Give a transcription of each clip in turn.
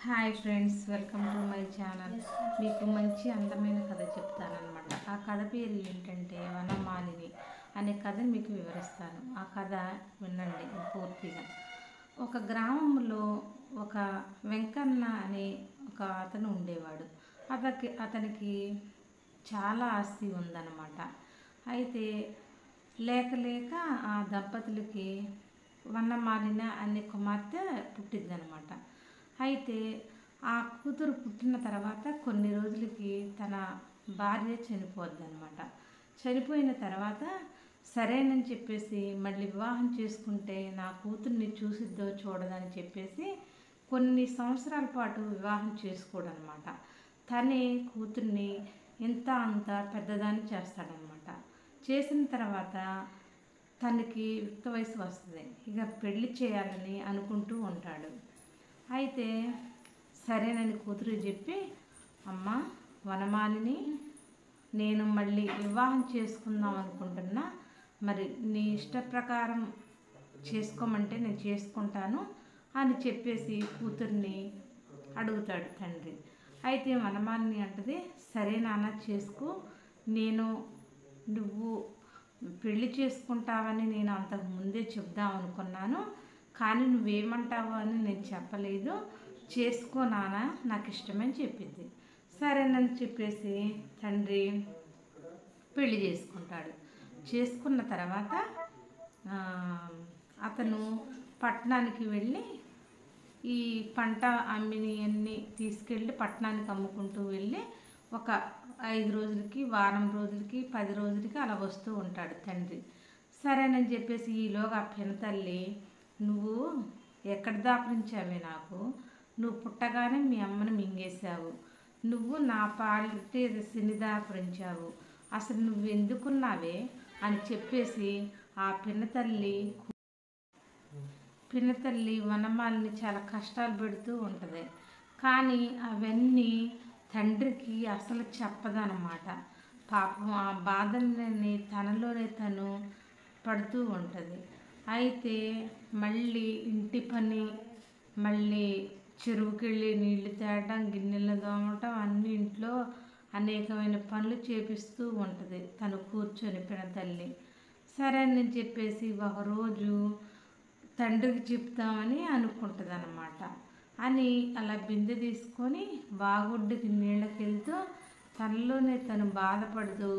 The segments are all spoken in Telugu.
Hi friends, welcome to my channel. మీకు మంచి అందమైన కథ చెప్తానన్నమాట. ఆ కథ పేరు ఏంటంటే వనమాలిని అనే కథని మీకు వివరిస్తాను. ఆ కథ వినండి పూర్తిగా. ఒక గ్రామంలో ఒక వెంకన్న అనే ఒక అతను ఉండేవాడు. అతనికి చాలా ఆస్తి ఉందన్నమాట. అయితే లేక లేక ఆ దంపతులకి వనమాలిన అనే కుమార్తె పుట్టిందనమాట. అయితే ఆ కూతురు పుట్టిన తర్వాత కొన్ని రోజులకి తన భార్య చనిపోద్ది అనమాట. చనిపోయిన తర్వాత సరేనని చెప్పేసి మళ్ళీ వివాహం చేసుకుంటే నా కూతుర్ని చూసిద్దో చూడదని చెప్పేసి కొన్ని సంవత్సరాల పాటు వివాహం చేసుకోడనమాట. తనే కూతుర్ని ఇంత అంత పెద్దదాన్ని చేస్తాడనమాట. చేసిన తర్వాత తనకి యుక్త వయసు వస్తుంది. ఇక పెళ్లి చేయాలని అనుకుంటూ ఉంటాడు. అయితే సరేనని కూతురు చెప్పి, అమ్మ వనమాలిని, నేను మళ్ళీ వివాహం చేసుకుందాం అనుకుంటున్నా, మరి నీ ఇష్ట ప్రకారం చేసుకోమంటే నేను చేసుకుంటాను అని చెప్పేసి కూతుర్ని అడుగుతాడు తండ్రి. అయితే వనమాలిని అంటది, సరే నాన్న చేసుకో, నువ్వు పెళ్లి చేసుకుంటావని నేను అంతకు ముందే చెప్దాం అనుకున్నాను, కానీ నువ్వేమంటావు అని నేను చెప్పలేదు, చేసుకో నాన్న, నాకు ఇష్టమని చెప్పింది. సరేనని చెప్పేసి తండ్రి పెళ్లి చేసుకుంటాడు. చేసుకున్న తర్వాత అతను పట్టణానికి వెళ్ళి ఈ పంట అమ్మినవన్నీ తీసుకెళ్ళి పట్టణానికి అమ్ముకుంటూ వెళ్ళి ఒక 5 రోజులకి, వారం రోజులకి, 10 రోజులకి అలా వస్తూ ఉంటాడు తండ్రి. సరేనని చెప్పేసి ఈలోగా పినతల్లి, నువ్వు ఎక్కడ దాపరించావే నాకు, నువ్వు పుట్టగానే మీ అమ్మని మింగేశావు, నువ్వు నా పాలిటి శని దాపరించావు, అసలు నువ్వు ఎందుకున్నావే అని చెప్పేసి ఆ పినతల్లి వనమాలిని చాలా కష్టాలు పెడుతూ ఉంటుంది. కానీ అవన్నీ తండ్రికి అసలు చెప్పదన్నమాట. పాపం ఆ బాధల్ని తనలోనే తను పడుతూ ఉంటుంది. అయితే మళ్ళీ ఇంటి పని, మళ్ళీ చెరువుకి వెళ్ళి నీళ్లు తేవడం, గిన్నెలు తోమటం, అన్ని ఇంట్లో అనేకమైన పనులు చేపిస్తూ ఉంటుంది తను కూర్చొని పినతల్లి. సరే అని చెప్పేసి ఒకరోజు తండ్రికి చెప్తామని అనుకుంటుంది అన్నమాట. అని అలా బిందె తీసుకొని వాగుడ్డుకి నీళ్ళకి వెళ్తూ తనలోనే తను బాధపడుతూ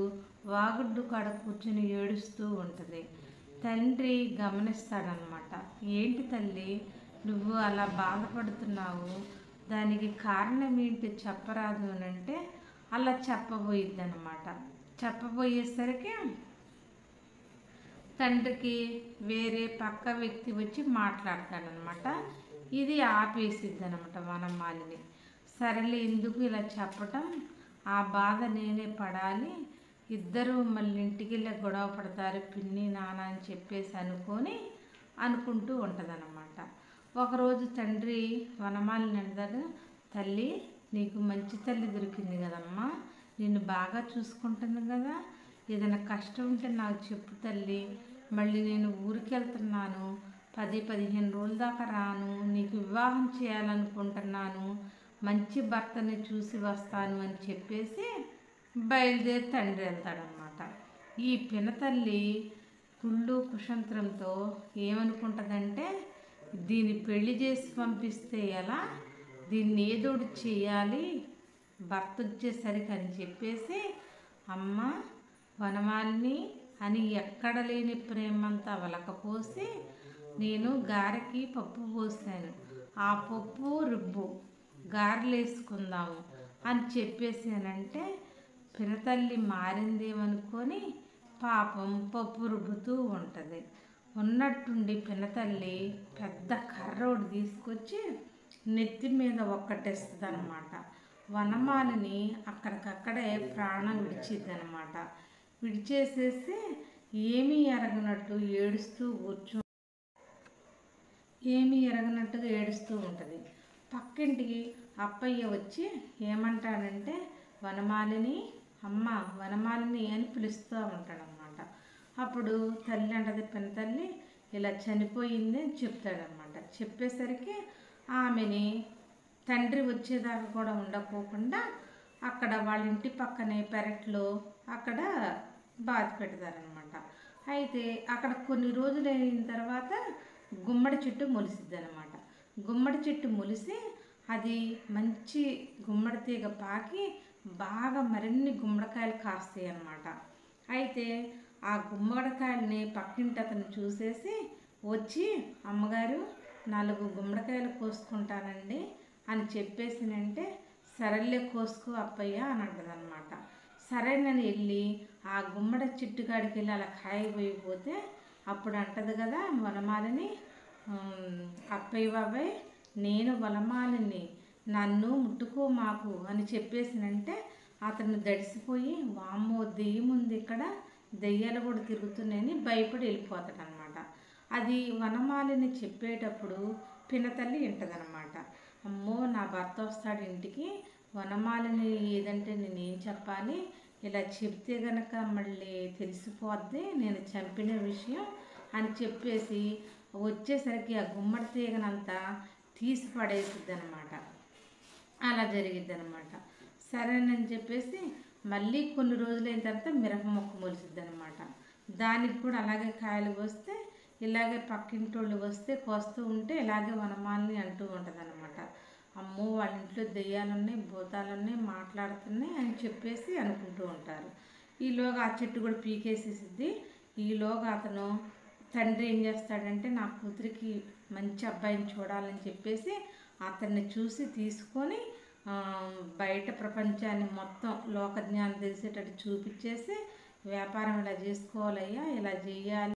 వాగుడ్డు కాడ కూర్చొని ఏడుస్తూ ఉంటుంది. తండ్రి గమనిస్తాడనమాట. ఏంటి తల్లి, నువ్వు అలా బాధపడుతున్నావు, దానికి కారణం ఏంటి చెప్పరాదు అని అంటే అలా చెప్పబోయిద్ది అనమాట. చెప్పబోయేసరికి తండ్రికి వేరే పక్క వ్యక్తి వచ్చి మాట్లాడతాడనమాట. ఇది ఆపేసిద్ది అనమాట వనమాలిని. సరేలే, ఎందుకు ఇలా చెప్పటం, ఆ బాధ నేనే పడాలి, ఇద్దరు మళ్ళీ ఇంటికి వెళ్ళి గొడవ పడతారు పిన్ని నాన్న అని చెప్పేసి అనుకుంటూ ఉంటుందన్నమాట. ఒకరోజు తండ్రి వనమాలిని అంటాడు, తల్లి, నీకు మంచి తల్లి దొరికింది కదమ్మా, నిన్ను బాగా చూసుకుంటుంది కదా, ఏదైనా కష్టం ఉంటే నాకు చెప్పు తల్లి, మళ్ళీ నేను ఊరికి వెళ్తున్నాను, 10-15 రోజుల దాకా రాను, నీకు వివాహం చేయాలనుకుంటున్నాను, మంచి భర్తని చూసి వస్తాను అని చెప్పేసి బయలుదేరి తండ్రి వెళ్తాడనమాట. ఈ పినతల్లి కుళ్ళు కుశంత్రంతో ఏమనుకుంటుందంటే, దీన్ని పెళ్లి చేసి పంపిస్తే ఎలా, దీన్ని ఏదోటి చేయాలి భర్త వచ్చేసరికి అని చెప్పేసి, అమ్మ వనమాలిని అని ఎక్కడ లేని ప్రేమంతా వలకపోసి, నేను గారెకి పప్పు పోసాను, ఆ పప్పు రుబ్బు, గారెలు వేసుకుందాము అని చెప్పేసి అనంటే పినతల్లి మారిందేమనుకొని పాపం పప్పు రుబ్బుతూ ఉంటుంది. ఉన్నట్టుండి పినతల్లి పెద్ద కర్రోడు తీసుకొచ్చి నెత్తి మీద ఒక్కటేస్తుంది అనమాట. వనమాలిని అక్కడికక్కడే ప్రాణం విడిచిద్దనమాట. విడిచేసేసి ఏమీ ఎరగనట్టుగా ఏడుస్తూ ఉంటుంది. పక్కింటికి అప్పయ్య వచ్చి ఏమంటాడంటే, వనమాలిని, అమ్మ వనమాలిని అని పిలుస్తూ ఉంటాడనమాట. అప్పుడు తల్లి అంటది, పినతల్లి ఇలా చనిపోయింది అని చెప్తాడనమాట. చెప్పేసరికి ఆమెని తండ్రి వచ్చేదాకా కూడా ఉండకోకుండా అక్కడ వాళ్ళ ఇంటి పక్కనే పెరట్లో అక్కడ బాధ పెడతారనమాట. అయితే అక్కడ కొన్ని రోజులు అయిన తర్వాత గుమ్మడి చెట్టు మొలిసిద్ది అనమాట. గుమ్మడి చెట్టు మొలిసి అది మంచి గుమ్మడి తీగ పాకి బాగా మరిన్ని గుమ్మడికాయలు కాస్తాయి అన్నమాట. అయితే ఆ గుమ్మడికాయలని పక్కింటి అతను చూసేసి వచ్చి, అమ్మగారు 4 గుమ్మడికాయలు కోసుకుంటానండి అని చెప్పేసినంటే, సరేలే కోసుకో అప్పయ్య అని అంటదనమాట. సరేనని వెళ్ళి ఆ గుమ్మడి చెట్టు కాడికి వెళ్ళి అలా కాయ పోయిపోతే అప్పుడు అంటది కదా వనమాలని, అప్పయ్య బాబాయ్ నేను వనమాలిని, నన్ను ముట్టుకో మాకు అని చెప్పేసినంటే అతను దడిసిపోయి, వామ్మో దెయ్యం ఉంది ఇక్కడ, దెయ్యాలు కూడా తిరుగుతున్నాయని భయపడి వెళ్ళిపోతాడు అనమాట. అది వనమాలిని చెప్పేటప్పుడు పినతల్లి వింటదనమాట. అమ్మో నా భర్త వస్తాడు ఇంటికి, వనమాలిని ఏదంటే నేనేం చెప్పాలి, ఇలా చెప్తే గనక మళ్ళీ తెలిసిపోద్ది నేను చంపిన విషయం అని చెప్పేసి వచ్చేసరికి ఆ గుమ్మడి తీగనంతా తీసి పడేసిద్ది అనమాట. అలా జరిగిద్ది అనమాట. సరేనని చెప్పేసి మళ్ళీ కొన్ని రోజులైన తర్వాత మిరప మొక్క మొలిసిద్ది అనమాట. దానికి కూడా అలాగే కాయలు వస్తే ఇలాగే పక్కింటోళ్ళు వస్తే కోస్తూ ఉంటే ఇలాగే వనమాలిని అంటూ ఉంటుంది అనమాట. అమ్మో వాళ్ళ ఇంట్లో దెయ్యాలున్నాయి, భూతాలున్నాయి, మాట్లాడుతున్నాయి అని చెప్పేసి అనుకుంటూ ఉంటారు. ఈలోగా ఆ చెట్టు కూడా పీకేసేసిద్ది. ఈలోగా అతను తండ్రి ఏం చేస్తాడంటే నా కూతురికి మంచి అబ్బాయిని చూడాలని చెప్పేసి అతన్ని చూసి తీసుకొని బయట ప్రపంచాన్ని మొత్తం లోకజ్ఞానం తెలిసేటట్టు చూపించేసి, వ్యాపారం ఇలా చేసుకోవాలయ్యా, ఇలా చేయాలి